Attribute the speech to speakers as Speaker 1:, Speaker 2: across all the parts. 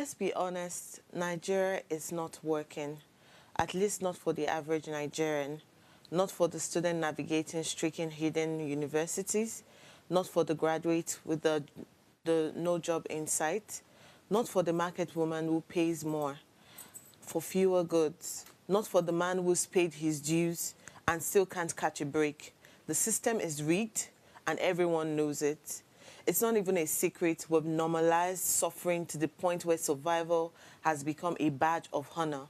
Speaker 1: Let's be honest, Nigeria is not working, at least not for the average Nigerian, not for the student navigating stricken hidden universities, not for the graduate with the no job in sight, not for the market woman who pays more for fewer goods, not for the man who's paid his dues and still can't catch a break. The system is rigged and everyone knows it. It's not even a secret. We've normalized suffering to the point where survival has become a badge of honor.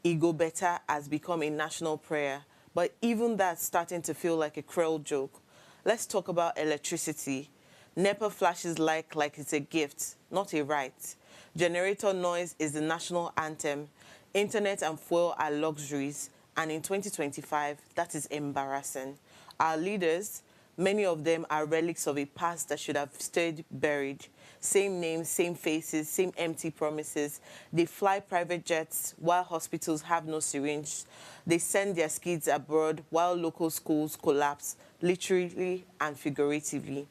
Speaker 1: Ego better has become a national prayer. But even that's starting to feel like a cruel joke. Let's talk about electricity. NEPA flashes like it's a gift, not a right. Generator noise is the national anthem. Internet and fuel are luxuries. And in 2025, that is embarrassing. Our leaders, many of them are relics of a past that should have stayed buried. Same names, same faces, same empty promises. They fly private jets while hospitals have no syringe. They send their kids abroad while local schools collapse, literally and figuratively.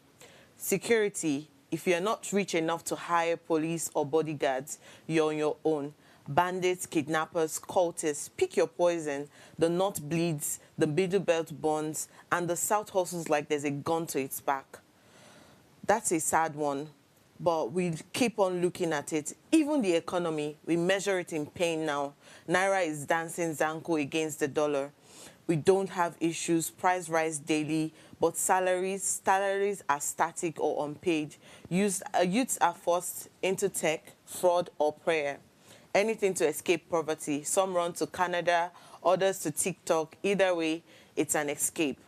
Speaker 1: Security, if you're not rich enough to hire police or bodyguards, you're on your own. Bandits, kidnappers, cultists, pick your poison. The North bleeds, the Middle Belt burns, and the South hustles like there's a gun to its back. That's a sad one, but we keep on looking at it. Even the economy, we measure it in pain now. Naira is dancing Zanko against the dollar. We don't have issues, price rise daily, but salaries are static or unpaid. Youths are forced into tech, fraud, or prayer. Anything to escape poverty. Some run to Canada, others to TikTok. Either way, it's an escape.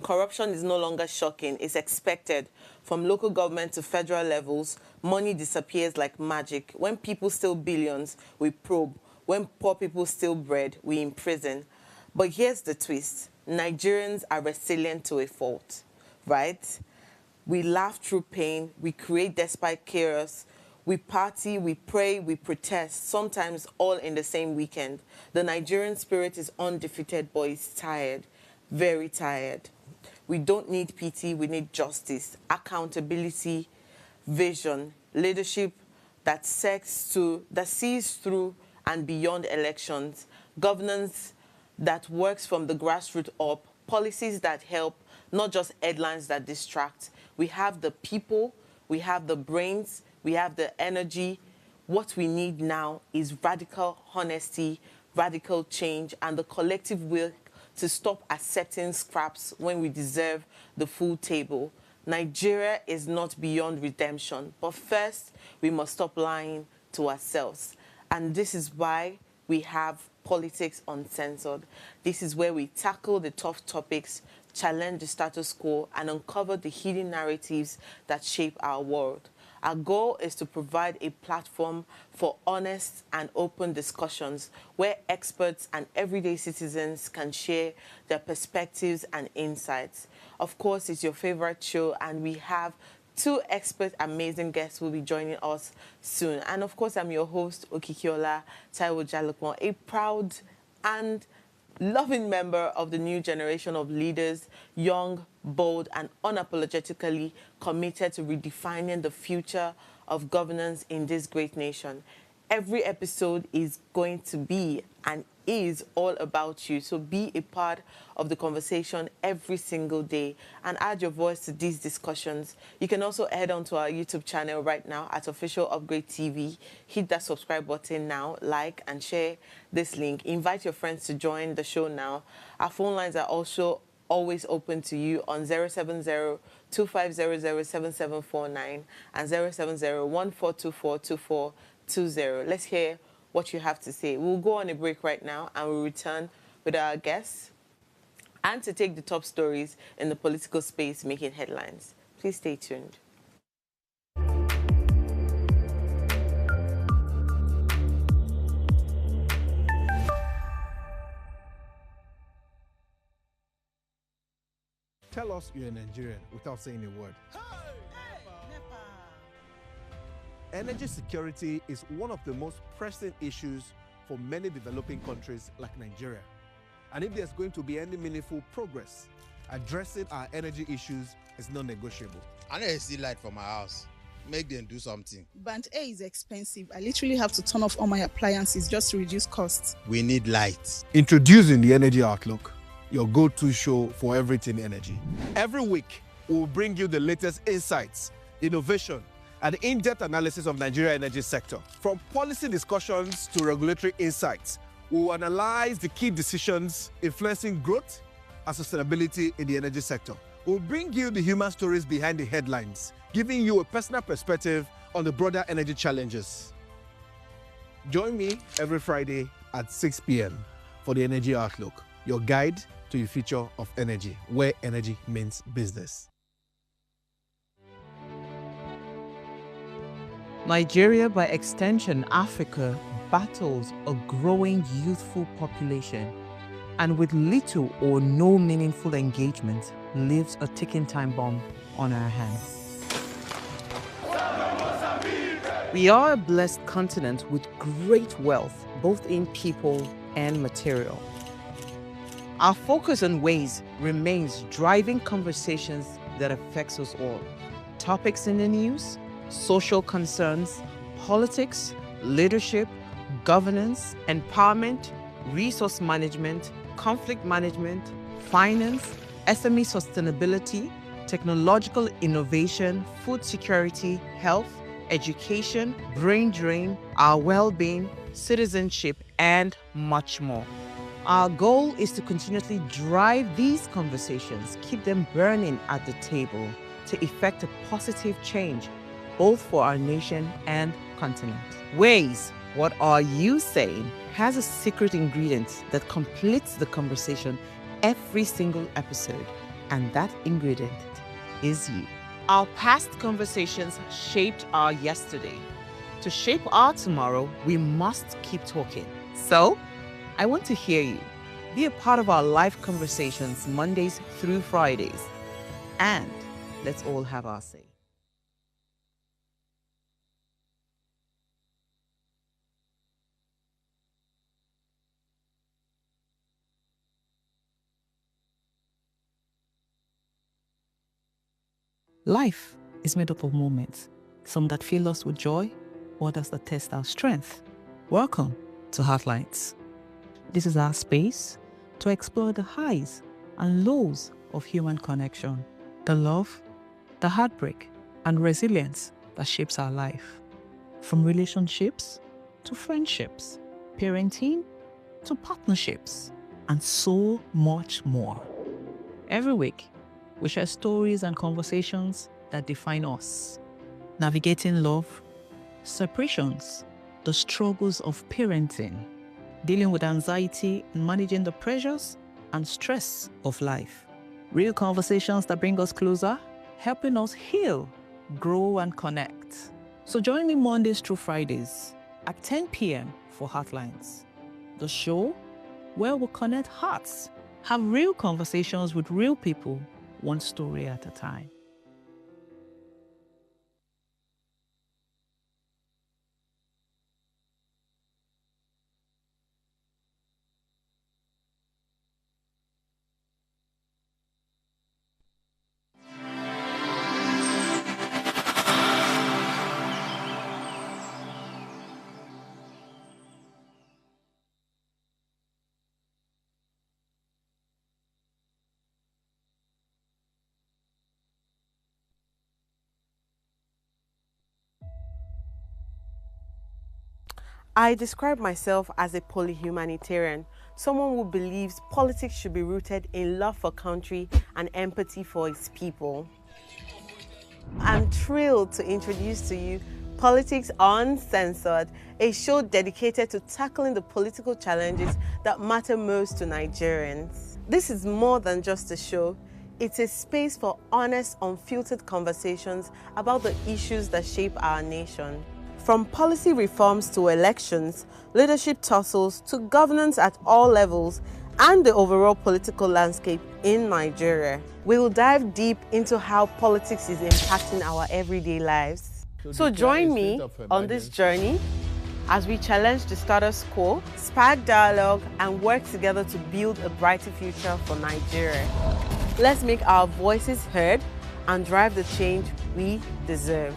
Speaker 1: Corruption is no longer shocking. It's expected. From local government to federal levels, money disappears like magic. When people steal billions, we probe. When poor people steal bread, we imprison. But here's the twist. Nigerians are resilient to a fault, right? We laugh through pain. We create despite chaos. We party, we pray, we protest, sometimes all in the same weekend. The Nigerian spirit is undefeated, but it's tired, very tired. We don't need pity, we need justice, accountability, vision, leadership that sees through and beyond elections, governance that works from the grassroots up, policies that help, not just headlines that distract. We have the people, we have the brains, we have the energy. What we need now is radical honesty, radical change, and the collective will to stop accepting scraps when we deserve the full table. Nigeria is not beyond redemption, but first, we must stop lying to ourselves. And this is why we have Politics Uncensored. This is where we tackle the tough topics, challenge the status quo, and uncover the hidden narratives that shape our world. Our goal is to provide a platform for honest and open discussions where experts and everyday citizens can share their perspectives and insights. Of course, it's your favorite show, and we have two expert, amazing guests who will be joining us soon. And of course, I'm your host, Okikiola Taiwo Jalukmo, a proud and loving member of the new generation of leaders, young, bold, and unapologetically committed to redefining the future of governance in this great nation. Every episode is going to be and is all about you. So be a part of the conversation every single day and add your voice to these discussions. You can also head on to our YouTube channel right now at Official Upgrade TV. Hit that subscribe button now, like and share this link. Invite your friends to join the show now. Our phone lines are also always open to you on 070-2500-7749 and 070-1424-2420. Let's hear what you have to say. We'll go on a break right now and we'll return with our guests and to take the top stories in the political space making headlines. Please stay tuned.
Speaker 2: Tell us you're a Nigerian without saying a word. Energy security is one of the most pressing issues for many developing countries like Nigeria. And if there's going to be any meaningful progress, addressing our energy issues is non-negotiable.
Speaker 3: I need to see light for my house. Make them do something.
Speaker 4: Band A is expensive. I literally have to turn off all my appliances just to reduce costs.
Speaker 3: We need light.
Speaker 2: Introducing the Energy Outlook, your go-to show for everything energy. Every week, we'll bring you the latest insights, innovation, and in-depth analysis of Nigeria's energy sector. From policy discussions to regulatory insights, we'll analyze the key decisions influencing growth and sustainability in the energy sector. We'll bring you the human stories behind the headlines, giving you a personal perspective on the broader energy challenges. Join me every Friday at 6 p.m. for the Energy Outlook, your guide to the future of energy, where energy means business.
Speaker 5: Nigeria, by extension Africa, battles a growing youthful population, and with little or no meaningful engagement, leaves a ticking time bomb on our hands. We are a blessed continent with great wealth, both in people and material. Our focus on ways remains driving conversations that affects us all. Topics in the news, social concerns, politics, leadership, governance, empowerment, resource management, conflict management, finance, SME sustainability, technological innovation, food security, health, education, brain drain, our well-being, citizenship, and much more. Our goal is to continuously drive these conversations, keep them burning at the table to effect a positive change, both for our nation and continent. Ways, what are you saying, has a secret ingredient that completes the conversation every single episode, and that ingredient is you. Our past conversations shaped our yesterday. To shape our tomorrow, we must keep talking. So, I want to hear you. Be a part of our live conversations Mondays through Fridays. And let's all have our say. Life is made up of moments, some that fill us with joy, others that test our strength. Welcome to Heartlines. This is our space to explore the highs and lows of human connection, the love, the heartbreak, and resilience that shapes our life. From relationships to friendships, parenting to partnerships, and so much more. Every week, we share stories and conversations that define us, navigating love, separations, the struggles of parenting, dealing with anxiety and managing the pressures and stress of life. Real conversations that bring us closer, helping us heal, grow, and connect. So join me Mondays through Fridays at 10 p.m. for Heartlines, the show where we'll connect hearts, have real conversations with real people, one story at a time.
Speaker 1: I describe myself as a polyhumanitarian, someone who believes politics should be rooted in love for country and empathy for its people. I'm thrilled to introduce to you Politics Uncensored, a show dedicated to tackling the political challenges that matter most to Nigerians. This is more than just a show. It's a space for honest, unfiltered conversations about the issues that shape our nation. From policy reforms to elections, leadership tussles to governance at all levels, and the overall political landscape in Nigeria, we will dive deep into how politics is impacting our everyday lives. So join me on this journey as we challenge the status quo, spark dialogue, and work together to build a brighter future for Nigeria. Let's make our voices heard and drive the change we deserve.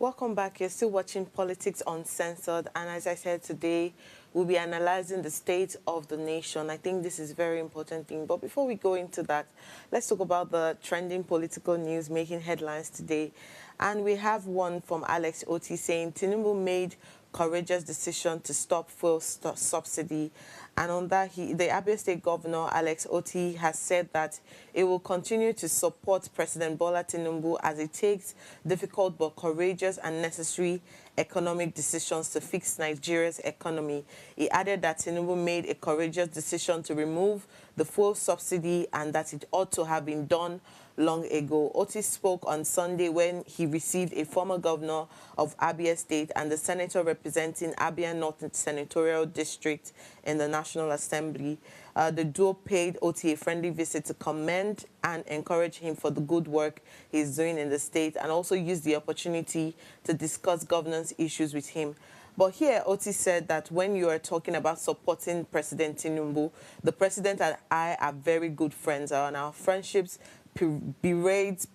Speaker 1: Welcome back. You're still watching Politics Uncensored. And as I said today, we'll be analyzing the state of the nation. I think this is a very important thing. But before we go into that, let's talk about the trending political news making headlines today. And we have one from Alex Oti saying Tinubu made courageous decision to stop fuel subsidy. And on that, the Abia State Governor, Alex Oti, has said that it will continue to support President Bola Tinubu as he takes difficult but courageous and necessary economic decisions to fix Nigeria's economy. He added that Tinubu made a courageous decision to remove the fuel subsidy and that it ought to have been done long ago. Otis spoke on Sunday when he received a former governor of Abia State and the senator representing Abia North Senatorial District in the National Assembly. The duo paid Oti a friendly visit to commend and encourage him for the good work he's doing in the state and also used the opportunity to discuss governance issues with him. But here, Oti said that when you are talking about supporting President Tinubu, the president and I are very good friends, and our friendships predates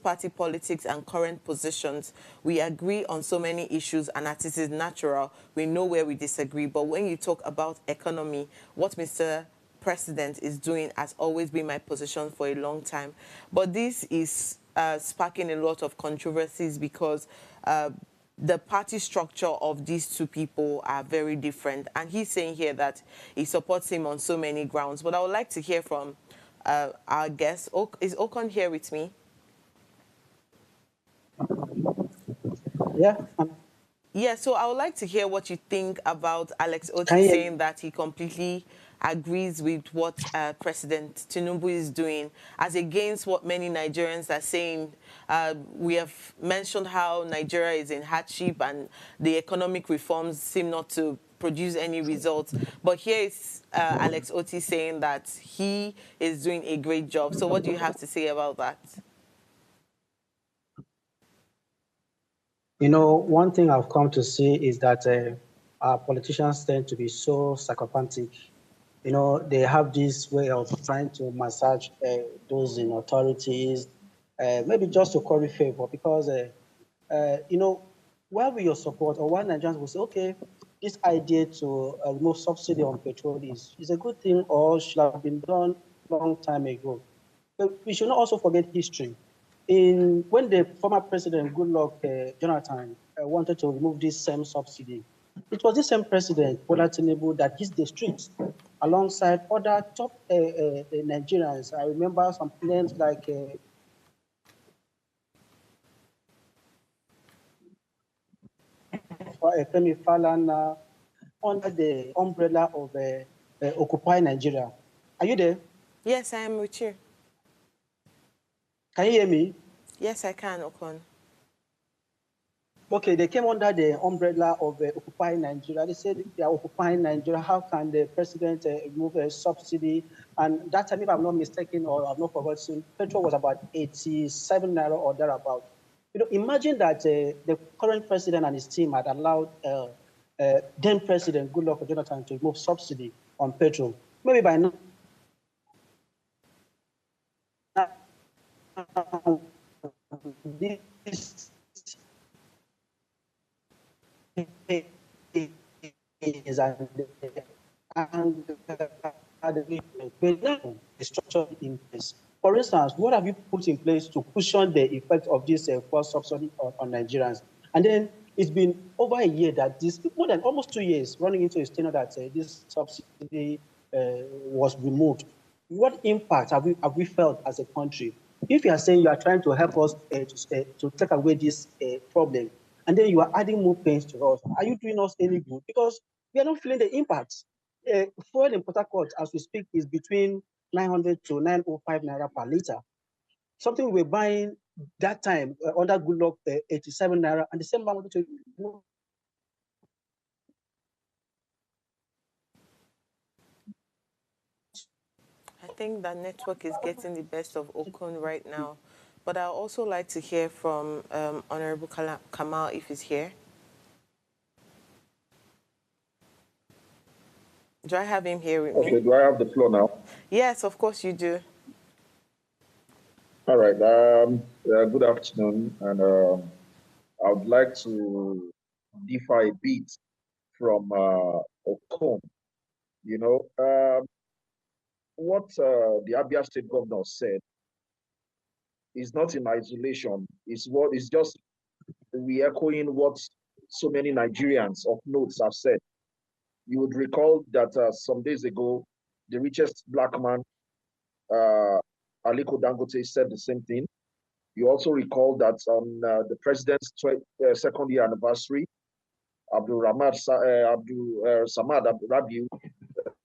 Speaker 1: party politics and current positions. We agree on so many issues, and as it is natural, we know where we disagree. But when you talk about economy, what Mr. President is doing has always been my position for a long time. But this is sparking a lot of controversies because the party structure of these two people are very different. And he's saying here that he supports him on so many grounds. But I would like to hear from our guest. Is Okon here with me?
Speaker 6: Yeah.
Speaker 1: Yeah, so I would like to hear what you think about Alex Oti saying that he completely agrees with what President Tinubu is doing, as against what many Nigerians are saying. We have mentioned how Nigeria is in hardship and the economic reforms seem not to produce any results. But here is Alex Oti saying that he is doing a great job. So what do you have to say about that?
Speaker 6: You know, one thing I've come to see is that our politicians tend to be so sycophantic. You know, they have this way of trying to massage those in authorities, maybe just to curry favor, because, you know, where will your support, or why Nigerians will say, okay, this idea to remove subsidy on petrol is a good thing or should have been done a long time ago. But we should not also forget history. When the former president, Goodluck Jonathan, wanted to remove this same subsidy, it was the same president, Bola Tinubu, that hit the streets alongside other top Nigerians. I remember some names like Femi Falana under the umbrella of Occupy Nigeria. Are you there?
Speaker 1: Yes, I am with you.
Speaker 6: Can you hear me?
Speaker 1: Yes, I can, Okon.
Speaker 6: Okay, they came under the umbrella of Occupy Nigeria. They said they are occupying Nigeria. How can the president remove a subsidy? And that time, if I'm not mistaken or I've not forgotten, petrol was about 87 naira or thereabout. You know, imagine that the current president and his team had allowed then President Goodluck Jonathan to remove subsidy on petrol. Maybe by now, this is the structure in place. For instance, what have you put in place to cushion the effect of this fuel subsidy on Nigerians? And then it's been over a year that this, more than almost 2 years, running into a tenure that this subsidy was removed. What impact have we felt as a country? If you are saying you are trying to help us to take away this problem, and then you are adding more pains to us, are you doing us any good? Because we are not feeling the impacts. Fuel in Port Harcourt, as we speak, is between 900 to 905 naira per liter. Something we were buying that time under Goodluck 87 naira, and the same man wanted to.
Speaker 1: I think that network is getting the best of Okon right now. But I'd also like to hear from Honorable Kamal if he's here. Do I have him here with me?
Speaker 7: Okay, do I have the floor now?
Speaker 1: Yes, of course you do.
Speaker 7: All right. Good afternoon, and I would like to differ a bit from Okon. You know, what the Abia State Governor said is not in isolation. It's just re-echoing what so many Nigerians of notes have said. You would recall that some days ago, the richest black man, uh, Aliko Dangote, said the same thing. You also recall that on the president's second year anniversary, Samad Abdul Rabiu,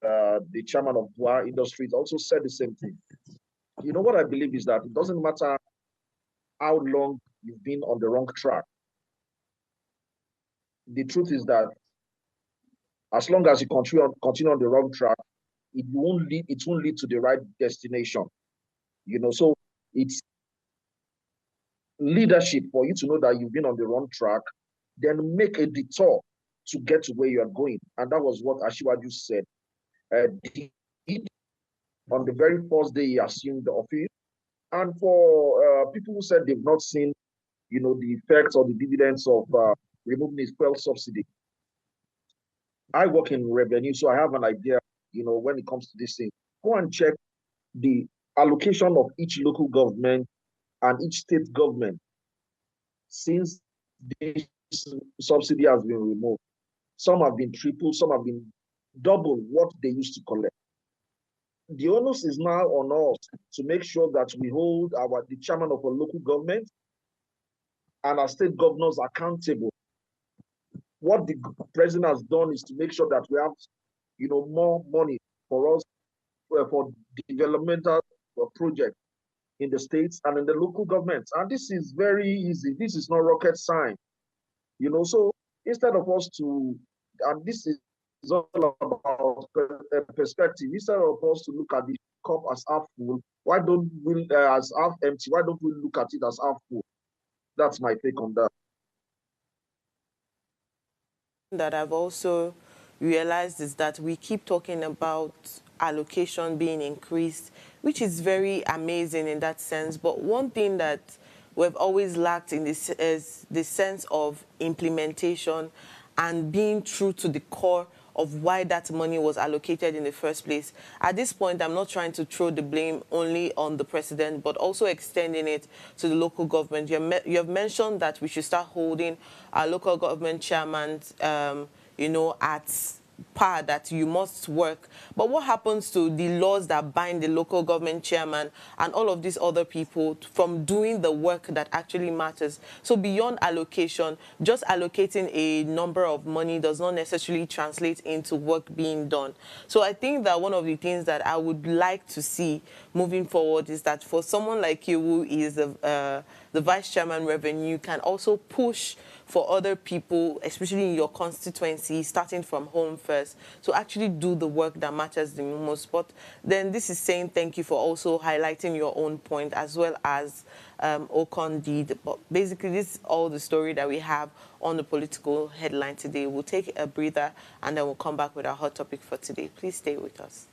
Speaker 7: the chairman of Bua Industries, also said the same thing. You know what I believe is that it doesn't matter how long you've been on the wrong track. The truth is that as long as you continue on the wrong track, it won't lead to the right destination. You know, so it's leadership for you to know that you've been on the wrong track, then make a detour to get to where you are going. And that was what Ashiwaju said. On the very first day he assumed the office. And for people who said they've not seen, the effects or the dividends of removing his fuel subsidy, I work in revenue, so I have an idea, when it comes to this thing. Go and check the allocation of each local government and each state government since this subsidy has been removed. Some have been triple, some have been double what they used to collect. The onus is now on us to make sure that we hold the chairman of a local government and our state governors accountable. What the president has done is to make sure that we have, more money for us for developmental projects in the states and in the local governments. And this is very easy. This is not rocket science. So instead of us to, and this is all about perspective, instead of us to look at the cup as half full, why don't we, as half empty, why don't we look at it as half full? That's my take on that.
Speaker 1: That I've also realized is that we keep talking about allocation being increased, which is very amazing in that sense. But one thing that we've always lacked in this is the sense of implementation and being true to the core of why that money was allocated in the first place. At this point, I'm not trying to throw the blame only on the president, but also extending it to the local government. You have mentioned that we should start holding our local government chairmen, at par, that you must work. But what happens to the laws that bind the local government chairman and all of these other people from doing the work that actually matters? So beyond allocation, just allocating a number of money does not necessarily translate into work being done. So I think that one of the things that I would like to see moving forward is that for someone like you, who is the vice chairman revenue, can also push for other people, especially in your constituency, starting from home first, to actually do the work that matters the most. But then this is saying thank you for also highlighting your own point, as well as Okon did. But basically, this is all the story that we have on the political headline today. We'll take a breather, and then we'll come back with our hot topic for today. Please stay with us.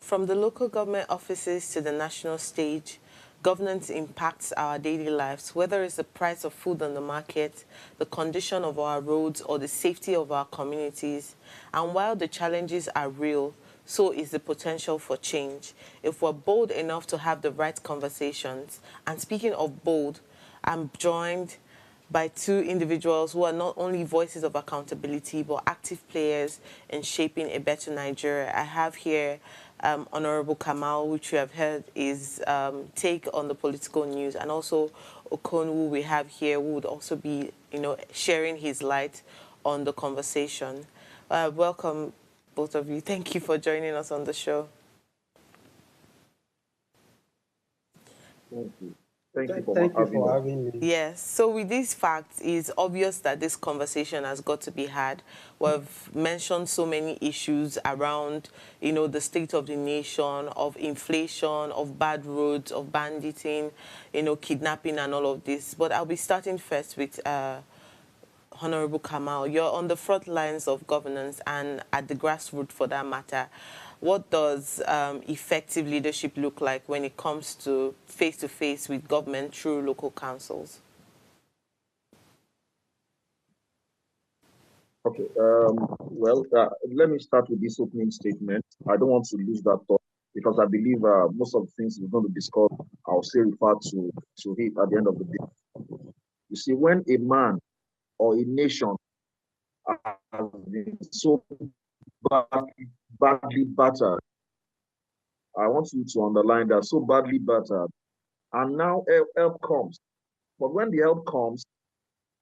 Speaker 1: From the local government offices to the national stage, governance impacts our daily lives, whether it's the price of food on the market, the condition of our roads, or the safety of our communities. And while the challenges are real, so is the potential for change, if we're bold enough to have the right conversations. And speaking of bold, I'm joined by two individuals who are not only voices of accountability, but active players in shaping a better Nigeria. I have here Honorable Kamal, which you have heard is take on the political news, and also Okon, who we have here, who would also be sharing his light on the conversation. Welcome, both of you. Thank you for joining us on the show.
Speaker 7: Thank you. Thank you
Speaker 6: Thank you
Speaker 7: having
Speaker 6: for
Speaker 7: us.
Speaker 6: having me.
Speaker 1: Yes, so with these facts, it's obvious that this conversation has got to be had. We've mentioned so many issues around, the state of the nation, of inflation, of bad roads, of banditing, kidnapping and all of this. But I'll be starting first with Honorable Kamal. You're on the front lines of governance and at the grassroots for that matter. What does effective leadership look like when it comes to face-to-face with government through local councils?
Speaker 7: Okay. Well, let me start with this opening statement. I don't want to lose that thought because I believe most of the things we're going to discuss, I'll still refer to it at the end of the day. You see, when a man or a nation has been so badly battered, I want you to underline that, so badly battered, and now help comes. But when the help comes,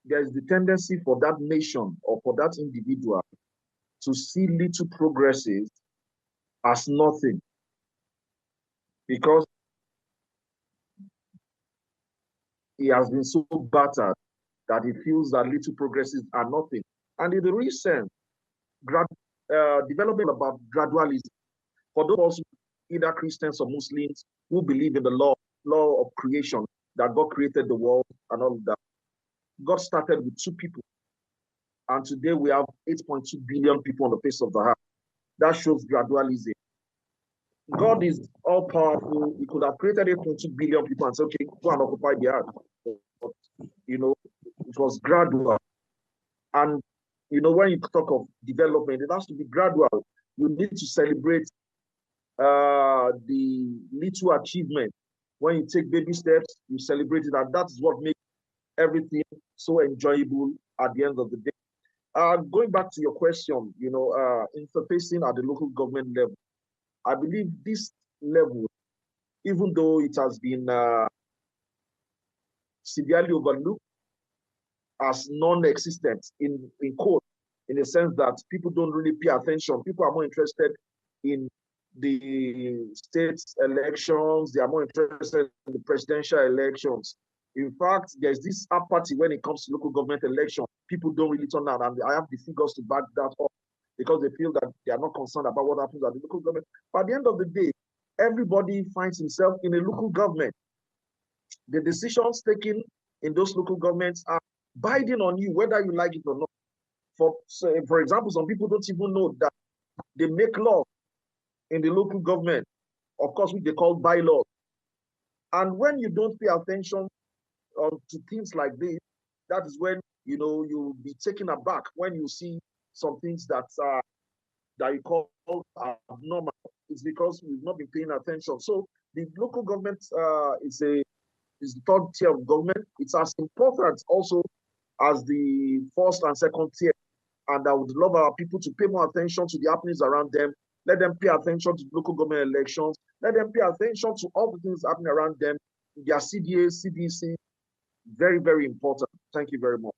Speaker 7: there's the tendency for that nation or for that individual to see little progresses as nothing because he has been so battered that he feels that little progresses are nothing. And in the recent development about gradualism, for those either Christians or Muslims who believe in the law of creation, that God created the world and all of that, God started with 2 people. And today we have 8.2 billion people on the face of the earth. That shows gradualism. God is all powerful. He could have created 8.2 billion people and said, okay, go and occupy the earth. But, it was gradual. And, when you talk of development, it has to be gradual. You need to celebrate the little achievement. When you take baby steps, you celebrate it. And that's what makes everything so enjoyable at the end of the day. Going back to your question, interfacing at the local government level, I believe this level, even though it has been severely overlooked as non-existent in quote, in the sense that people don't really pay attention. People are more interested in the state elections. They are more interested in the presidential elections. In fact, there's this apathy when it comes to local government election. People don't really turn out, and I have the figures to back that up because they feel that they are not concerned about what happens at the local government. But at the end of the day, everybody finds himself in a local government. The decisions taken in those local governments are binding on you, whether you like it or not. For example, some people don't even know that they make law in the local government, of course, which they call bylaws. And when you don't pay attention to things like this, that is when you'll be taken aback when you see some things that you call abnormal. It's because we've not been paying attention. So the local government is the third tier of government. It's as important also as the first and second tier. And I would love our people to pay more attention to the happenings around them. Let them pay attention to local government elections. Let them pay attention to all the things happening around them. Their CDA, CDC, very, very important. Thank you very much.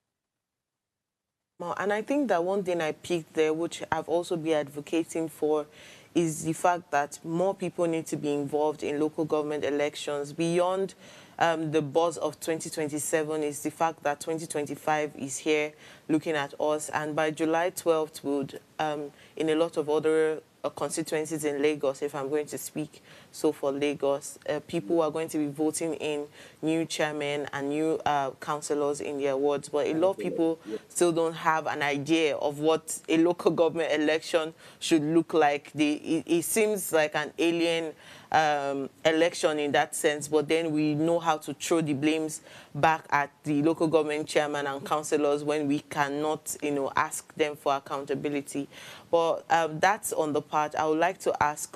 Speaker 1: And I think that one thing I picked there, which I've also been advocating for, is the fact that more people need to be involved in local government elections. Beyond the buzz of 2027 is the fact that 2025 is here looking at us. And by July 12th, would in a lot of other constituencies in Lagos, if I'm going to speak so for Lagos, people are going to be voting in new chairmen and new councillors in their wards. But a lot of people still don't have an idea of what a local government election should look like. It seems like an alien election in that sense, but then we know how to throw the blames back at the local government chairman and councillors when we cannot, ask them for accountability. But that's on the part. I would like to ask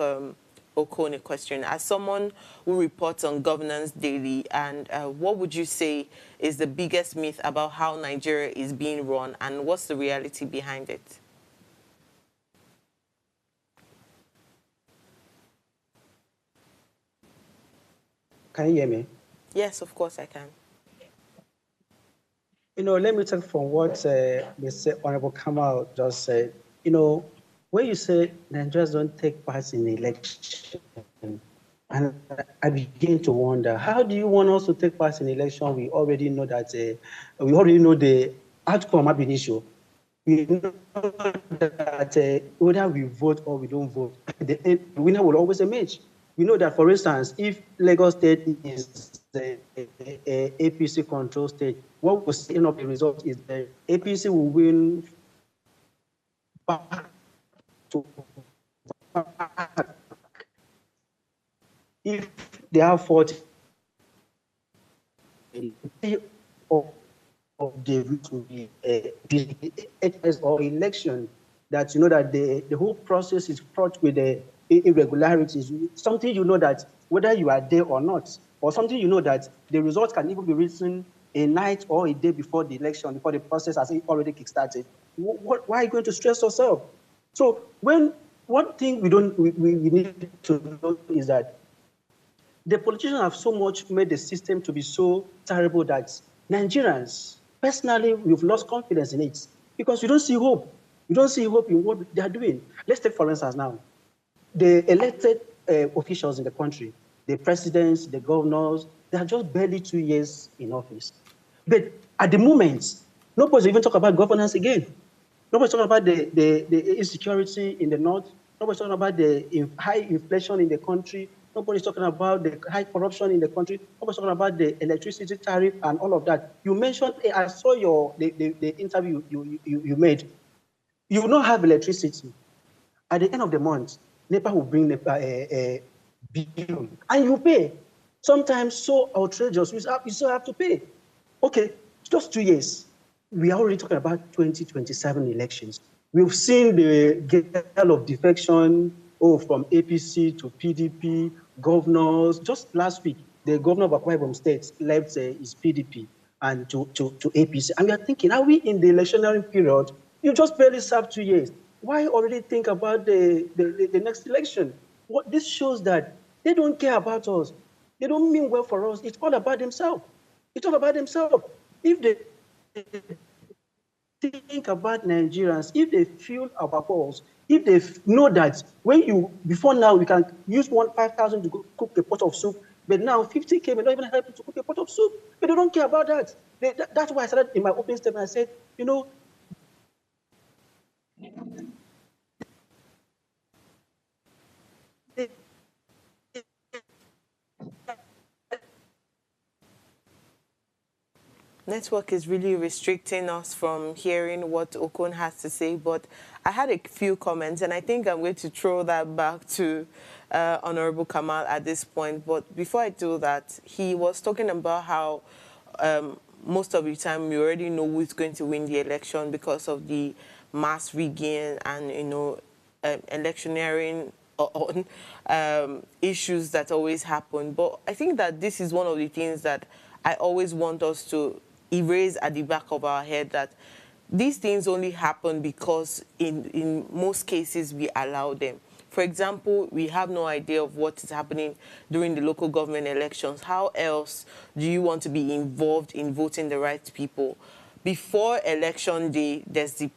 Speaker 1: Okon a question. As someone who reports on governance daily, and what would you say is the biggest myth about how Nigeria is being run, and what's the reality behind it?
Speaker 6: Can you hear me?
Speaker 1: Yes, of course I can.
Speaker 6: Let me take from what Mr. Honorable Kamal just said. When you say Nigerians don't take part in election, and I begin to wonder, how do you want us to take part in election? We already know that we already know the outcome of the issue. We know that whether we vote or we don't vote, the winner will always emerge. We know that, for instance, if Lagos State is a APC control state, what will see end up the result is the APC will win back to back. If they have 40 of the route will be or election, that that the whole process is fraught with irregularities. Something that whether you are there or not, or something that the results can even be written a night or a day before the election, before the process has already kickstarted. Why are you going to stress yourself? So one thing we need to know is that the politicians have so much made the system to be so terrible that Nigerians, personally, we've lost confidence in it because we don't see hope. We don't see hope in what they are doing. Let's take, for instance, now, the elected officials in the country, the presidents, the governors, they are just barely 2 years in office. But at the moment, nobody's even talking about governance again. Nobody's talking about the insecurity in the north. Nobody's talking about the high inflation in the country. Nobody's talking about the high corruption in the country. Nobody's talking about the electricity tariff and all of that. You mentioned, I saw the interview you made. You will not have electricity. At the end of the month, NEPA will bring NEPA bill, and you pay. Sometimes so outrageous, you still have to pay. Okay, just 2 years. We are already talking about 2027 elections. We've seen the gale of defection, from APC to PDP, governors. Just last week, the governor of Akwa Ibom State left his PDP and to APC. And we are thinking, are we in the electionary period? You just barely served 2 years. Why already think about the next election? What this shows that they don't care about us. They don't mean well for us. It's all about themselves. It's all about themselves. If they think about Nigerians, if they feel our pulse, if they know that before now, we can use 5,000 to cook a pot of soup, but now 50K may not even help you to cook a pot of soup, but they don't care about that. That's why I started in my opening statement. I said,
Speaker 1: Network is really restricting us from hearing what Okon has to say, but I had a few comments, and I think I'm going to throw that back to Honorable Kamal at this point. But before I do that, he was talking about how most of the time we already know who's going to win the election because of the mass rigging and, electioneering on issues that always happen. But I think that this is one of the things that I always want us to erase at the back of our head, that these things only happen because in most cases we allow them. For example, we have no idea of what is happening during the local government elections. How else do you want to be involved in voting the right people? Before election day, there's the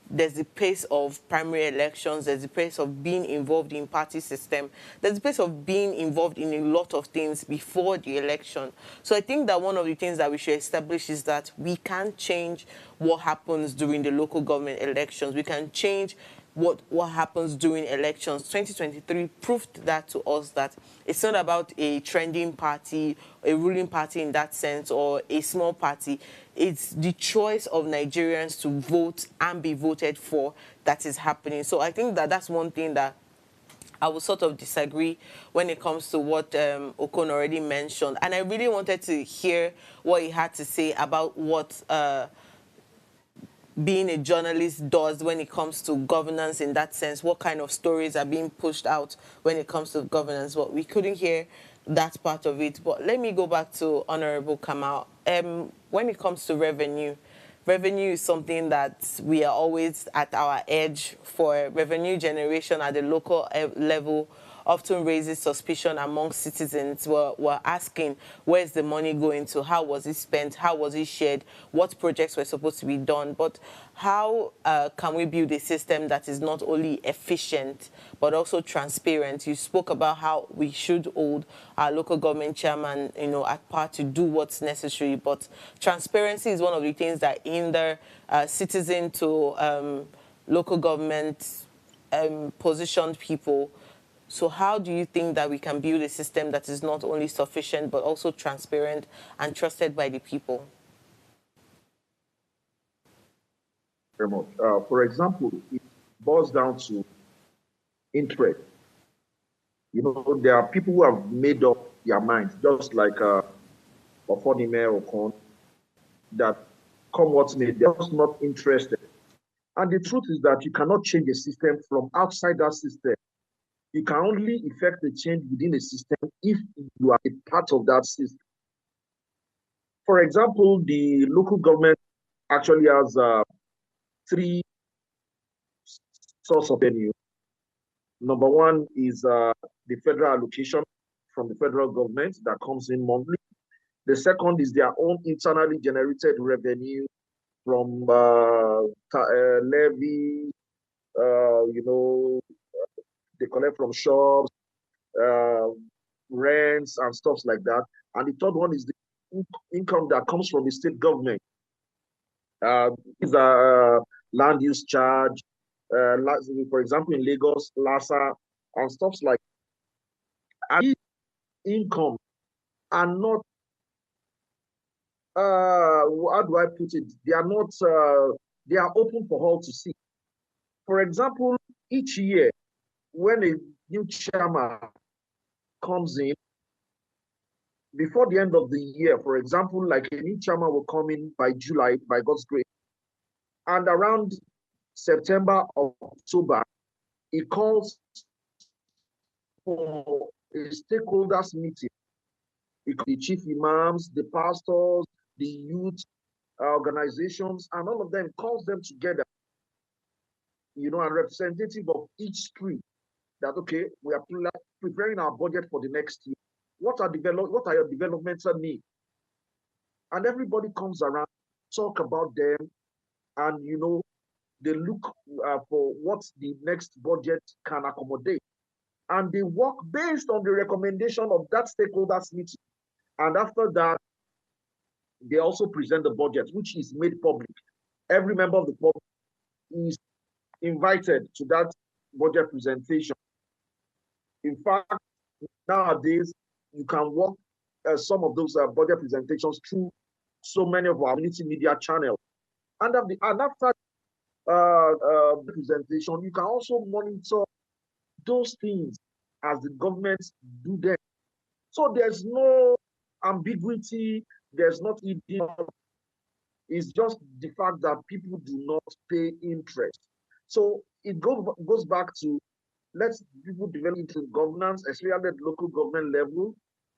Speaker 1: pace of primary elections, there's the pace of being involved in party system, there's the pace of being involved in a lot of things before the election. So I think that one of the things that we should establish is that we can't change what happens during the local government elections. We can change what happens during elections. 2023 proved that to us, that it's not about a trending party, a ruling party in that sense, or a small party. It's the choice of Nigerians to vote and be voted for that is happening. So I think that that's one thing that I would sort of disagree when it comes to what Okon already mentioned. And I really wanted to hear what he had to say about what being a journalist does when it comes to governance in that sense, what kind of stories are being pushed out when it comes to governance. But we couldn't hear that part of it. But let me go back to Honorable Kamal. When it comes to revenue is something that we are always at our edge for revenue generation at the local level often raises suspicion among citizens. We're asking, where's the money going to? How was it spent? How was it shared? What projects were supposed to be done? But how can we build a system that is not only efficient, but also transparent? You spoke about how we should hold our local government chairman, at part to do what's necessary, but transparency is one of the things that hinder citizen to local government positioned people. So how do you think that we can build a system that is not only sufficient, but also transparent and trusted by the people?
Speaker 7: Very much. For example, it boils down to interest. There are people who have made up their minds, just like Ofonime or Kon, that come what may, they're just not interested. And the truth is that you cannot change a system from outside that system. You can only effect a change within a system if you are a part of that system. For example, the local government actually has three sources of revenue. Number one is the federal allocation from the federal government that comes in monthly. The second is their own internally generated revenue from levy, they collect from shops, rents and stuff like that. And the third one is the income that comes from the state government. Is a land use charge, for example, in Lagos, LASA, and stuff like that. And these income are not, how do I put it? They are not, they are open for all to see. For example, each year, when a new chairman comes in, before the end of the year, for example, like a new chairman will come in by July, by God's grace, and around September or October, he calls for a stakeholders meeting. The chief imams, the pastors, the youth organizations, and all of them, calls them together, and representative of each street, that, okay, we are preparing our budget for the next year. What are your developmental needs? And everybody comes around, talk about them, and, they look for what the next budget can accommodate. And they work based on the recommendation of that stakeholders meeting. And after that, they also present the budget, which is made public. Every member of the public is invited to that budget presentation. In fact, nowadays, you can work some of those budget presentations through so many of our community media channels. And after the presentation, you can also monitor those things as the government do them. So there's no ambiguity, there's not idiom. It's just the fact that people do not pay interest. So it goes back to, let people develop into governance, especially at the local government level.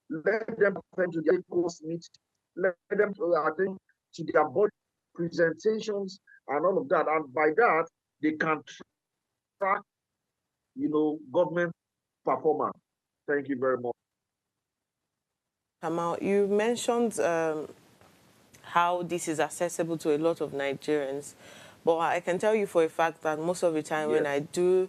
Speaker 7: Let them attend to their course meetings. Let them attend to their budget presentations and all of that. And by that, they can track, government performance. Thank you very much.
Speaker 1: Kamal, you mentioned how this is accessible to a lot of Nigerians, but I can tell you for a fact that most of the time when I do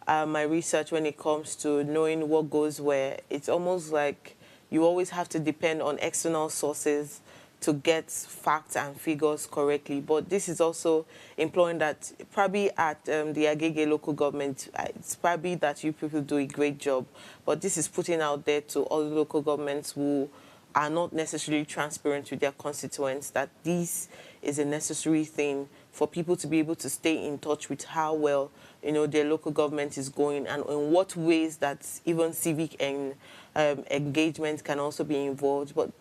Speaker 1: my research when it comes to knowing what goes where, it's almost like you always have to depend on external sources to get facts and figures correctly. But this is also implying that probably at the Agege local government, it's probably that you people do a great job, but this is putting out there to all the local governments who are not necessarily transparent with their constituents that this is a necessary thing for people to be able to stay in touch with how well, their local government is going, and in what ways that even civic and engagement can also be involved. But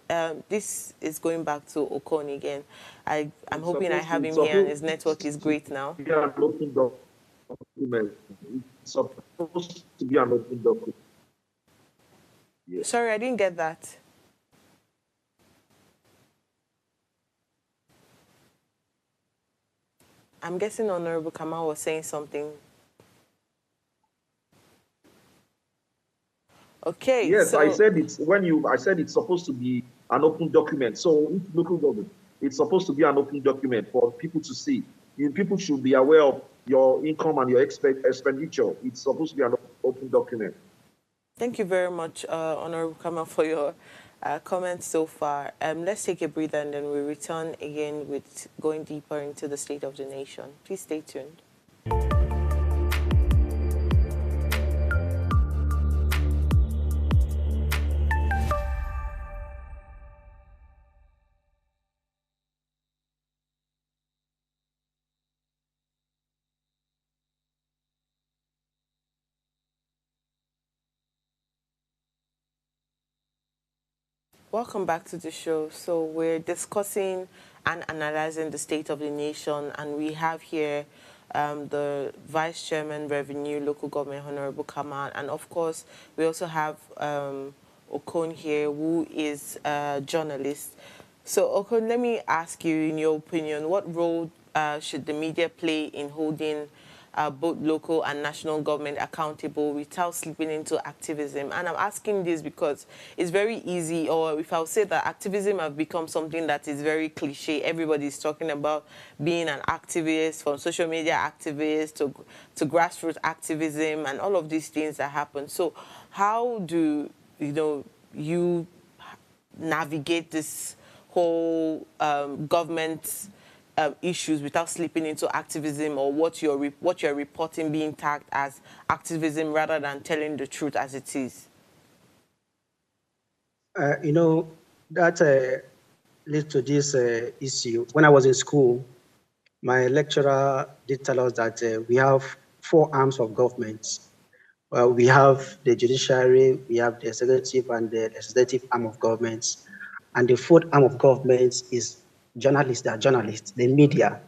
Speaker 1: this is going back to Okoni again. I'm hoping I have him here and his network is great now.
Speaker 7: Yeah, an open document. It's supposed to be an open document.
Speaker 1: Yeah. Sorry, I didn't get that. I'm guessing Honorable Kamal was saying something. Okay,
Speaker 7: Yes, I
Speaker 1: so
Speaker 7: said I said it's supposed to be an open document. So if local government, it's supposed to be an open document for people to see. People should be aware of your income and your expenditure. It's supposed to be an open document.
Speaker 1: thank you very much, Honorable Kama, for your comments so far. Let's take a breather and then we return again with going deeper into the state of the nation. Please stay tuned. Welcome back to the show. So we're discussing and analyzing the state of the nation, and we have here the Vice Chairman, Revenue, Local Government, Honorable Kamal, and of course we also have Okon here, who is a journalist. So Okon, let me ask you, in your opinion, what role should the media play in holding both local and national government accountable without slipping into activism? And I'm asking this because it's very easy, or if I'll say that activism have become something that is very cliche. Everybody's talking about being an activist, from social media activist to grassroots activism and all of these things that happen. So how do you navigate this whole government issues without slipping into activism, or what you're reporting being tagged as activism rather than telling the truth as it is?
Speaker 6: That leads to this issue. When I was in school, my lecturer did tell us that we have four arms of government. We have the judiciary, we have the executive and the legislative arm of government. And the fourth arm of government is journalists, they are journalists, the media.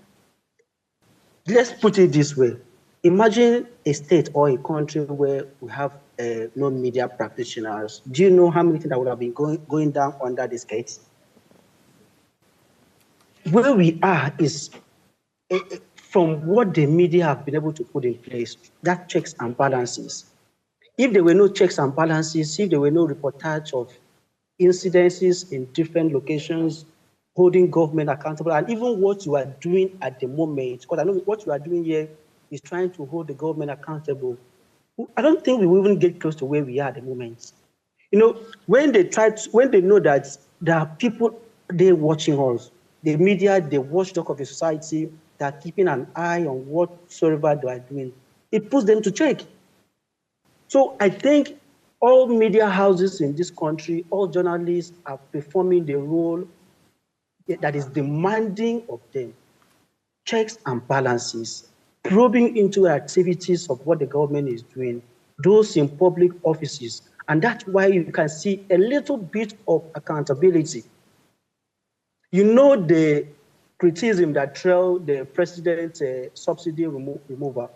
Speaker 6: Let's put it this way. Imagine a state or a country where we have no media practitioners. Do you know how many things that would have been going down under this gate? Where we are is from what the media have been able to put in place, that checks and balances. If there were no checks and balances, if there were no reportage of incidences in different locations, holding government accountable, and even what you are doing at the moment, because I know what you are doing here is trying to hold the government accountable. I don't think we will even get close to where we are at the moment. When they know that there are people there watching us, the media, the watchdog of the society, that are keeping an eye on whatsoever they are doing, it puts them to check. So I think all media houses in this country, all journalists are performing the role that is demanding of them. Checks and balances, probing into activities of what the government is doing, those in public offices. And that's why you can see a little bit of accountability. The criticism that trailed the president's subsidy removal.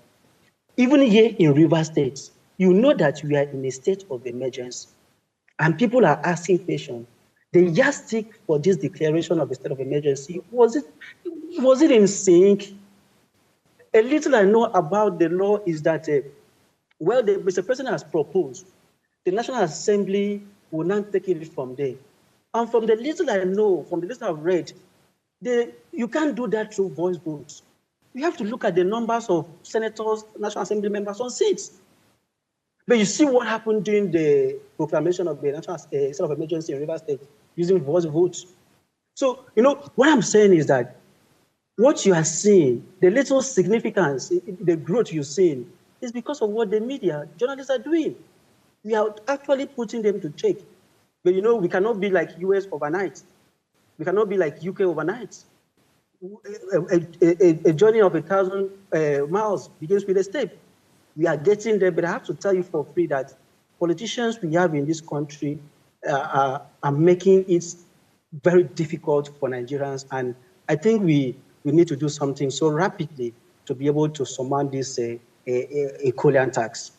Speaker 6: Even here in Rivers State, you know that we are in a state of emergency, and people are asking questions. The yardstick for this declaration of a state of emergency, was it in sync? A little I know about the law is that, the Mr. President has proposed, the National Assembly will not take it from there. And from the little I know, from the little I've read, you can't do that through voice votes. You have to look at the numbers of senators, National Assembly members on seats. But you see what happened during the proclamation of the national state of emergency in Rivers State using voice votes. So, what I'm saying is that what you are seeing, the little significance, the growth you're seeing, is because of what the media, journalists are doing. We are actually putting them to check. But we cannot be like US overnight. We cannot be like UK overnight. A journey of 1,000 miles begins with a step. We are getting there, but I have to tell you for free that politicians we have in this country are making it very difficult for Nigerians. And I think we need to do something so rapidly to be able to surmount this Ekolian tax.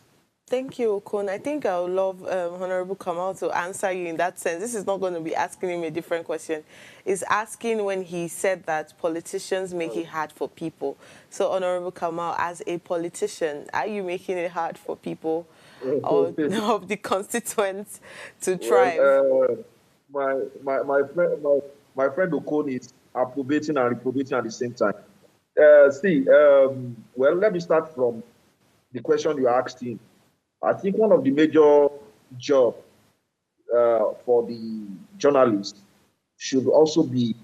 Speaker 1: Thank you, Okon. I think I would love Honorable Kamal to answer you in that sense. This is not going to be asking him a different question. It's asking when he said that politicians make it hard for people. So, Honorable Kamal, as a politician, are you making it hard for people or of the constituents to
Speaker 7: Well,
Speaker 1: thrive?
Speaker 7: my friend Okon is approbating and reprobating at the same time. Well, let me start from the question you asked him. I think one of the major jobs for the journalists should also be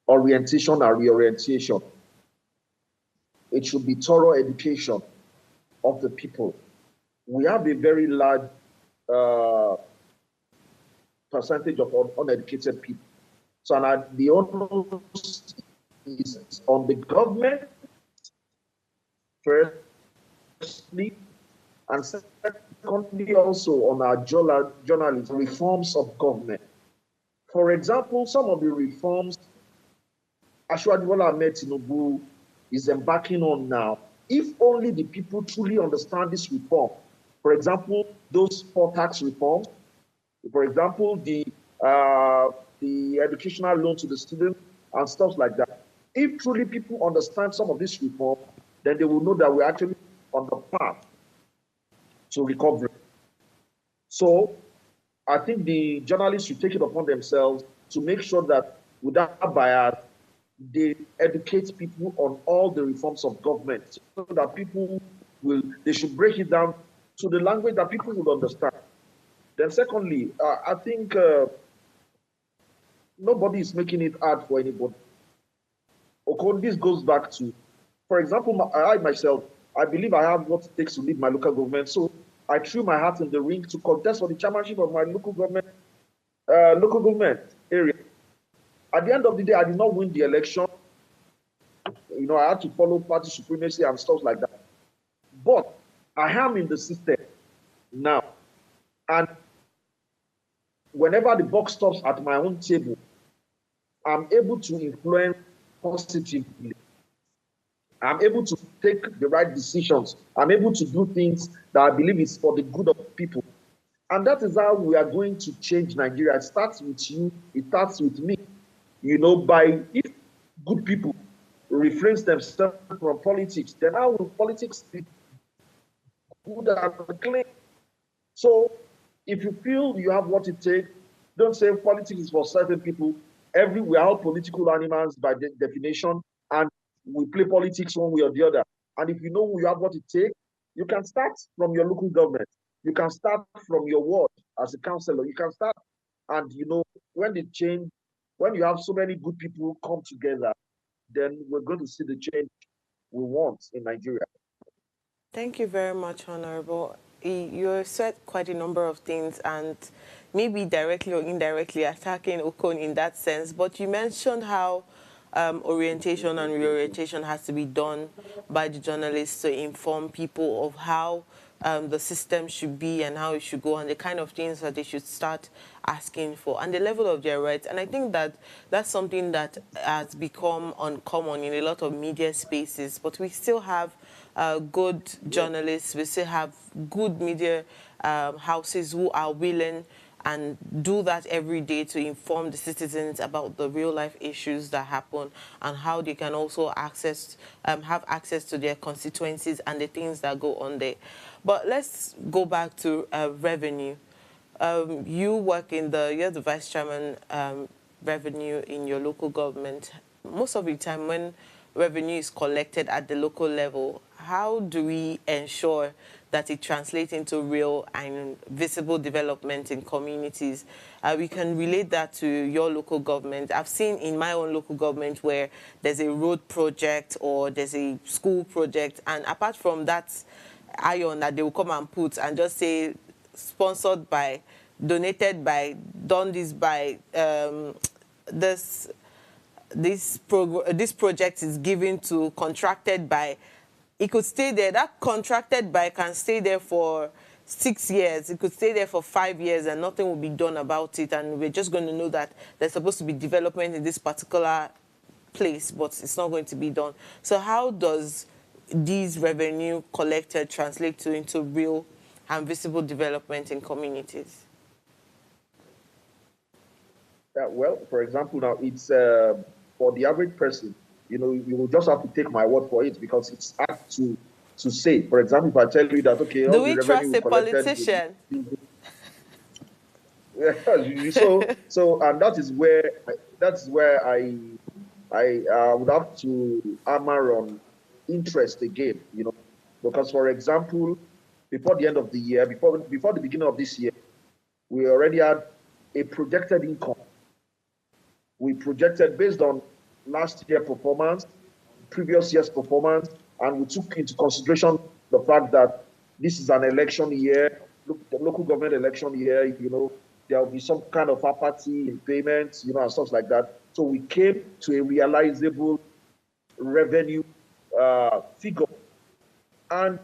Speaker 7: orientation and reorientation. It should be thorough education of the people. We have a very large percentage of uneducated people. So the onus is on the government, firstly, and secondly also on our journalists, reforms of government. For example, some of the reforms Ashwadi Bola Ahmed Tinubu is embarking on now, if only the people truly understand this reform. For example, those four tax reforms, for example, the educational loan to the student and stuff like that. If truly people understand some of this reform, then they will know that we're actually on the path to recovery. So I think the journalists should take it upon themselves to make sure that without bias, they educate people on all the reforms of government so that they should break it down to the language that people will understand. Then secondly, I think nobody is making it hard for anybody. Okay, this goes back to, for example, I myself, I believe I have what it takes to lead my local government. So I threw my hat in the ring to contest for the chairmanship of my local government area. At the end of the day, I did not win the election. You know, I had to follow party supremacy and stuff like that. But I am in the system now. And whenever the buck stops at my own table, I'm able to influence positively. I'm able to take the right decisions. I'm able to do things that I believe is for the good of people. And that is how we are going to change Nigeria. It starts with you, it starts with me. You know, if good people refrain themselves from politics, then how will politics be good and clean? So if you feel you have what it takes, don't say politics is for certain people. We are all political animals by definition, and we play politics one way or the other. And if you know you have what it takes, you can start from your local government. You can start from your ward as a councillor. You can start, and you know, when you have so many good people come together, then we're going to see the change we want in Nigeria.
Speaker 1: Thank you very much, Honorable. You said quite a number of things and maybe directly or indirectly attacking Okon in that sense, but you mentioned how orientation and reorientation has to be done by the journalists to inform people of how the system should be and how it should go and the kind of things that they should start asking for and the level of their rights. And I think that that's something that has become uncommon in a lot of media spaces, but we still have good journalists, we still have good media houses who are willing and do that every day to inform the citizens about the real-life issues that happen and how they can also have access to their constituencies and the things that go on there. But let's go back to revenue. You're the vice chairman revenue in your local government. Most of the time when revenue is collected at the local level, how do we ensure that it translates into real and visible development in communities? We can relate that to your local government. I've seen in my own local government where there's a road project or there's a school project, and apart from that iron that they will come and put and just say sponsored by, donated by, done this by, this project is given to, contracted by, it could stay there. That contracted by can stay there for 6 years. It could stay there for 5 years and nothing will be done about it. And we're just going to know that there's supposed to be development in this particular place, but it's not going to be done. So how does these revenue collected translate into real and visible development in communities?
Speaker 7: Well, for example, now it's for the average person, you know, you will just have to take my word for it because it's hard to to say. For example, if I tell you that, okay, all
Speaker 1: Do
Speaker 7: the
Speaker 1: we
Speaker 7: revenue
Speaker 1: trust
Speaker 7: we
Speaker 1: a
Speaker 7: collected,
Speaker 1: politician?
Speaker 7: so and that is where I would have to hammer on interest again, because for example, before the end of the year, before the beginning of this year, we already had a projected income. We projected based on last year's performance, previous year's performance, and we took into consideration the fact that this is an election year, local government election year, there will be some kind of apathy in payments, and stuff like that. So we came to a realizable revenue figure. And,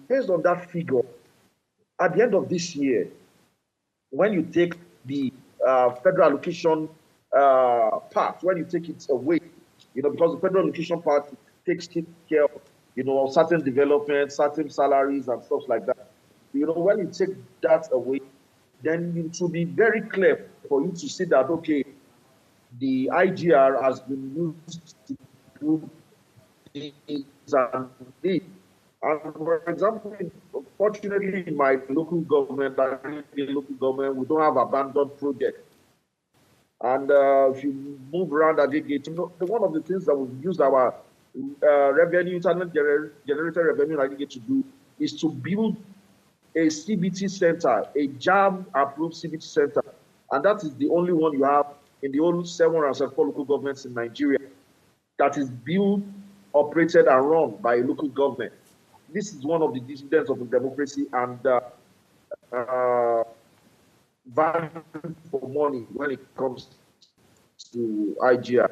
Speaker 7: based on that figure, at the end of this year, when you take the federal allocation part, when you take it away, because the federal allocation part takes care of, certain developments, certain salaries and stuff like that. When you take that away, then it will be very clear for you to see that, okay, the IGR has been used to do this and this. And for example, fortunately, in my local government, we don't have abandoned projects. And if you move around Agege, one of the things that we've used our revenue, internet generated revenue in Agege to do is to build a CBT center, a JAM-approved CBT center. And that is the only one you have in the whole 774 local governments in Nigeria that is built, operated, and run by a local government. This is one of the dividends of the democracy and value for money when it comes to IGR.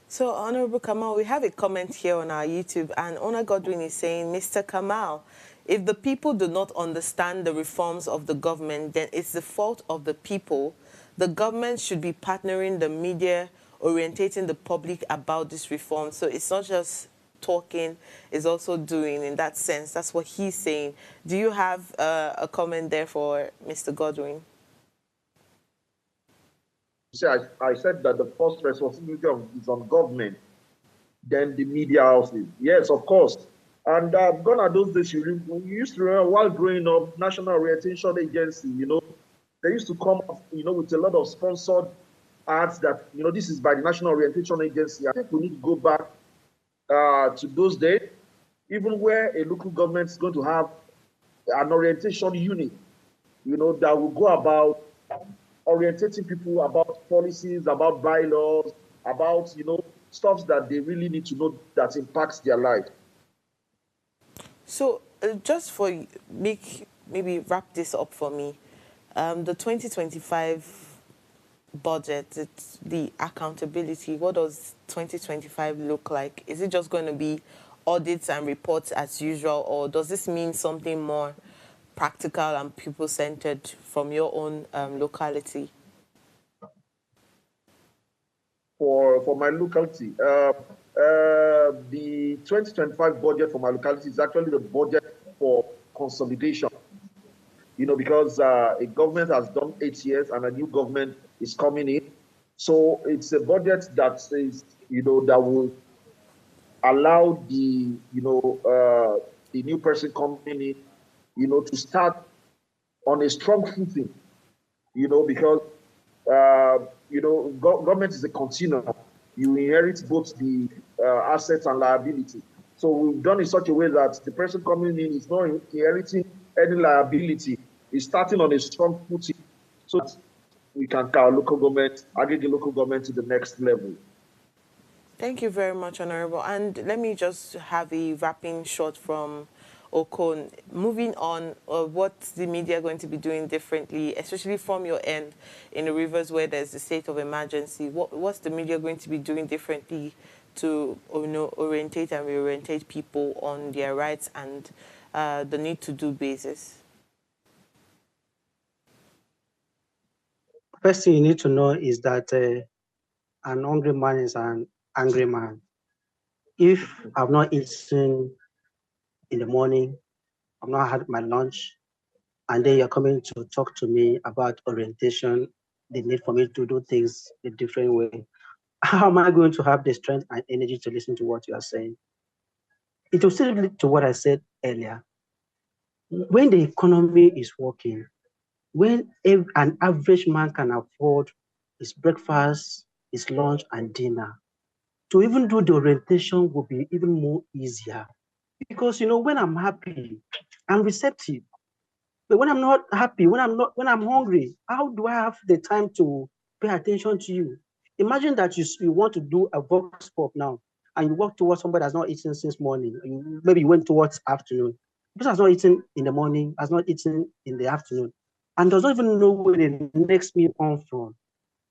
Speaker 1: So, Honorable Kamal, we have a comment here on our YouTube, and Honor Godwin is saying, Mr. Kamal, if the people do not understand the reforms of the government, then it's the fault of the people. The government should be partnering the media, orientating the public about this reform. So it's not just talking, it's also doing in that sense. That's what he's saying. Do you have a comment there for Mr. Godwin?
Speaker 7: I said that the first responsibility is on government, then the media houses. Yes, of course. And gone are those days, you used to remember while growing up, National Orientation Agency, they used to come up, with a lot of sponsored ads that, this is by the National Orientation Agency. I think we need to go back to those days, even where a local government is going to have an orientation unit, that will go about orientating people about policies, about bylaws, about, stuff that they really need to know that impacts their life.
Speaker 1: So just for maybe wrap this up for me, the 2025 budget, it's the accountability. What does 2025 look like? Is it just going to be audits and reports as usual, or does this mean something more practical and people-centered from your own locality?
Speaker 7: For my locality, the 2025 budget for my locality is actually the budget for consolidation. Because a government has done 8 years and a new government is coming in. So it's a budget that says, that will allow the new person coming in, to start on a strong footing, because, government is a continuum. You inherit both the assets and liability. So we've done in such a way that the person coming in is not inheriting any liability. Is starting on a strong footing so that we can carry local government, Agege local government to the next level.
Speaker 1: Thank you very much, Honorable. And let me just have a wrapping shot from Okon. Moving on, what's the media going to be doing differently, especially from your end in the rivers where there's the state of emergency? What's the media going to be doing differently to orientate and reorientate people on their rights and the need to do basis?
Speaker 6: First thing you need to know is that an hungry man is an angry man. If I've not eaten in the morning, I've not had my lunch, and then you're coming to talk to me about orientation, the need for me to do things a different way, how am I going to have the strength and energy to listen to what you are saying? it will still lead to what I said earlier. When the economy is working, when an average man can afford his breakfast, his lunch, and dinner, to even do the orientation will be even more easier. Because when I'm happy, I'm receptive. But when I'm not happy, when I'm hungry, how do I have the time to pay attention to you? Imagine that you want to do a vox pop now, and you walk towards somebody that's not eaten since morning. Maybe you went towards afternoon. This has not eaten in the morning, has not eaten in the afternoon, and does not even know where the next meal comes from.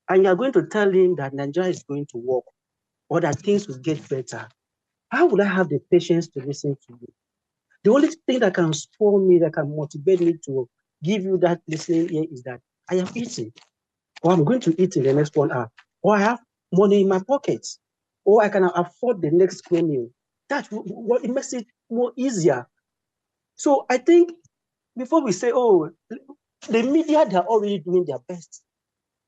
Speaker 6: And you're going to tell him that Nigeria is going to work or that things will get better. How would I have the patience to listen to you? The only thing that can spur me, that can motivate me to give you that listening ear is that I am eating, or I'm going to eat in the next 1 hour, or I have money in my pockets, or I can afford the next meal. That's what it makes it more easier. So I think before we say, oh, the media, they're already doing their best.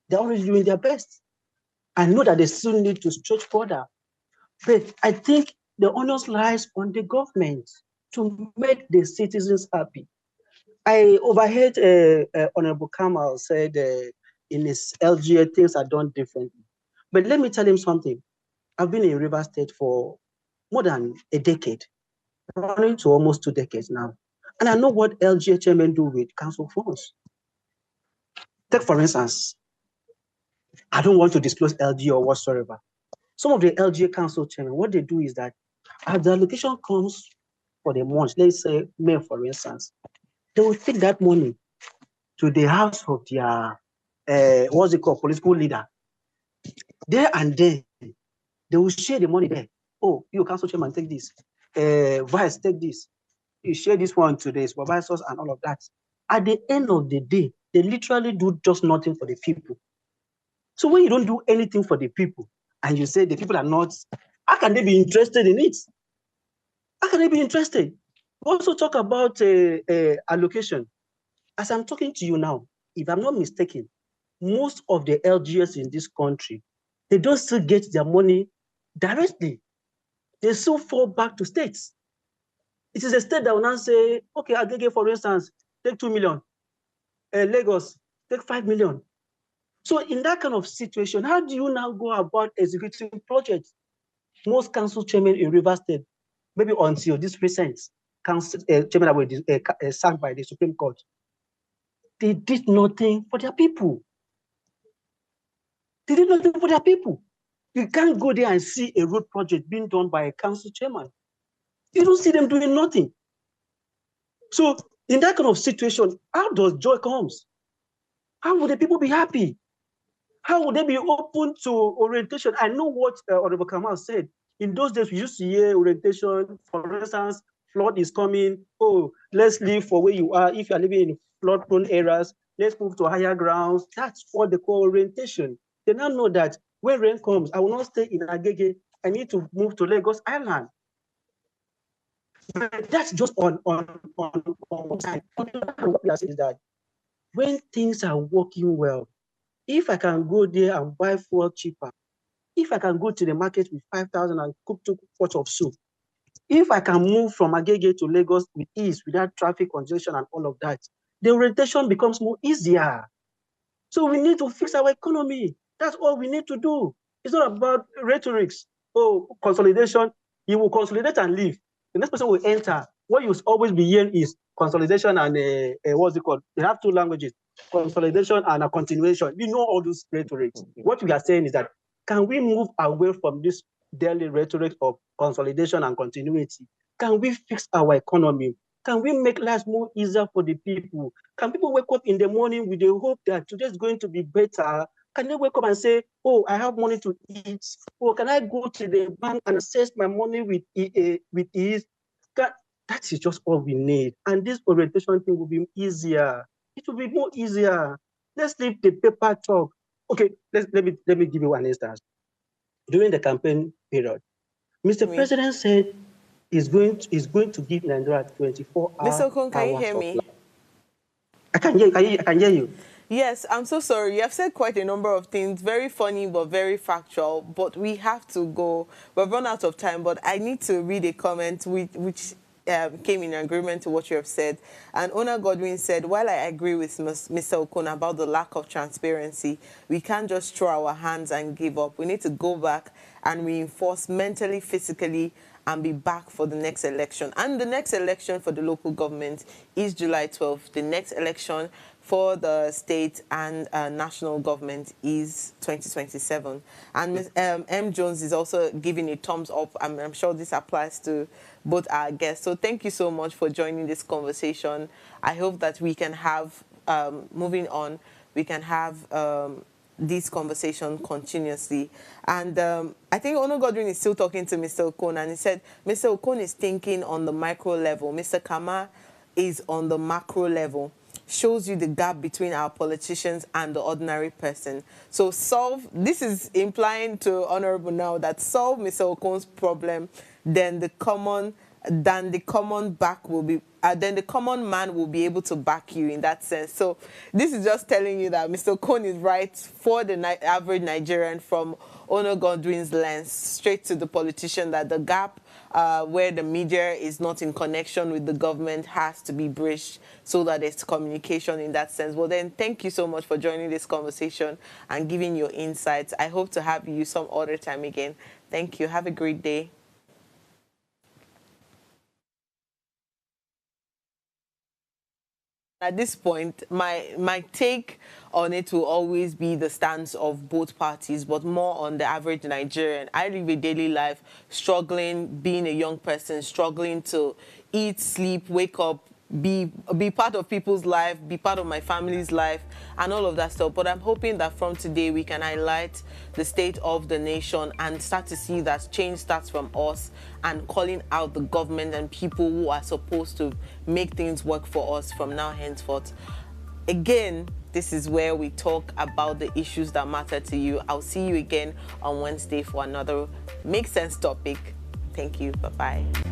Speaker 6: They're already doing their best. I know that they still need to stretch further. But I think the onus lies on the government to make the citizens happy. I overheard Honorable Kamal said in his LGA things are done differently. But let me tell him something. I've been in River State for more than a decade, running to almost 2 decades now. And I know what LGA chairmen do with council funds. Take, for instance, I don't want to disclose LGA or whatsoever. Some of the LGA council chairmen, what they do is that as the allocation comes for the month, let's say May, for instance, they will take that money to the house of their, what's it called, political leader. There and then, they will share the money there. Oh, you council chairman, take this. Vice, take this. You share this one to the supervisors and all of that. At the end of the day, they literally do just nothing for the people. So when you don't do anything for the people, and you say the people are not, how can they be interested in it? How can they be interested? We also talk about allocation. As I'm talking to you now, if I'm not mistaken, most of the LGS in this country, they don't still get their money directly. They still fall back to states. It is a state that will now say, okay, Agege, for instance, take 2 million. Lagos, take 5 million. So in that kind of situation, how do you now go about executing projects? Most council chairmen in River State, maybe until this recent council chairman that were sacked by the Supreme Court, they did nothing for their people. They did nothing for their people. You can't go there and see a road project being done by a council chairman. You don't see them doing nothing. So in that kind of situation, how does joy comes? How would the people be happy? How would they be open to orientation? I know what Honorable Kamal said. In those days, we used to hear orientation. For instance, flood is coming. Oh, let's leave for where you are. If you are living in flood-prone areas, let's move to higher grounds. That's what they call orientation. They now know that when rain comes, I will not stay in Agege. I need to move to Lagos Island. But that's just on time. What we are saying is that when things are working well, if I can go there and buy fuel cheaper, if I can go to the market with 5,000 and cook 2 pots of soup, if I can move from Agege to Lagos with ease, without traffic congestion and all of that, the orientation becomes more easier. So we need to fix our economy. That's all we need to do. It's not about rhetorics. Oh, consolidation. You will consolidate and leave. The next person will enter. What you always be hearing is consolidation and what's it called? They have 2 languages, consolidation and a continuation. You know all those rhetorics. What we are saying is that, can we move away from this daily rhetoric of consolidation and continuity? Can we fix our economy? Can we make life more easier for the people? Can people wake up in the morning with the hope that today is going to be better? Can they wake up and say, oh, I have money to eat? Or can I go to the bank and access my money with ease? That is just all we need. And this orientation thing will be easier. It will be more easier. Let's leave the paper talk. Okay, let me give you an instance. During the campaign period, Mr. President said he's going to give Nigeria 24 hours
Speaker 1: Mr. Okon, can you hear me?
Speaker 6: I can hear you.
Speaker 1: Yes, I'm so sorry. You have said quite a number of things, very funny but very factual, but we have to go. We've run out of time, but I need to read a comment which came in agreement to what you have said. And Ona Godwin said, while I agree with Mr. Okon about the lack of transparency, we can't just throw our hands and give up. We need to go back and reinforce mentally, physically, and be back for the next election. And the next election for the local government is July 12th. The next election for the state and national government is 2027. And M. Jones is also giving a thumbs up. I'm sure this applies to both our guests. So thank you so much for joining this conversation. I hope that we can have, moving on, we can have this conversation continuously. And I think Ono Godwin is still talking to Mr. Okon, and he said, Mr. Okon is thinking on the micro level. Mr. Kama is on the macro level. Shows you the gap between our politicians and the ordinary person. So this is implying to Honorable now that solve Mr. Okon's problem, then the common man will be able to back you in that sense. So this is just telling you that Mr. Okon is right for the average Nigerian from Ono Godwin's lens, straight to the politician, that the gap where the media is not in connection with the government has to be bridged so that there's communication in that sense. Well, then, thank you so much for joining this conversation and giving your insights. I hope to have you some other time again. Thank you. Have a great day. At this point, my take on it will always be the stance of both parties, but more on the average Nigerian. I live a daily life struggling, being a young person, struggling to eat, sleep, wake up, be part of people's life, be part of my family's life, and all of that stuff. But I'm hoping that from today we can highlight the state of the nation and start to see that change starts from us, and calling out the government and people who are supposed to make things work for us from now henceforth. Again, this is where we talk about the issues that matter to you. I'll see you again on Wednesday for another Make Sense topic. Thank you. Bye-bye.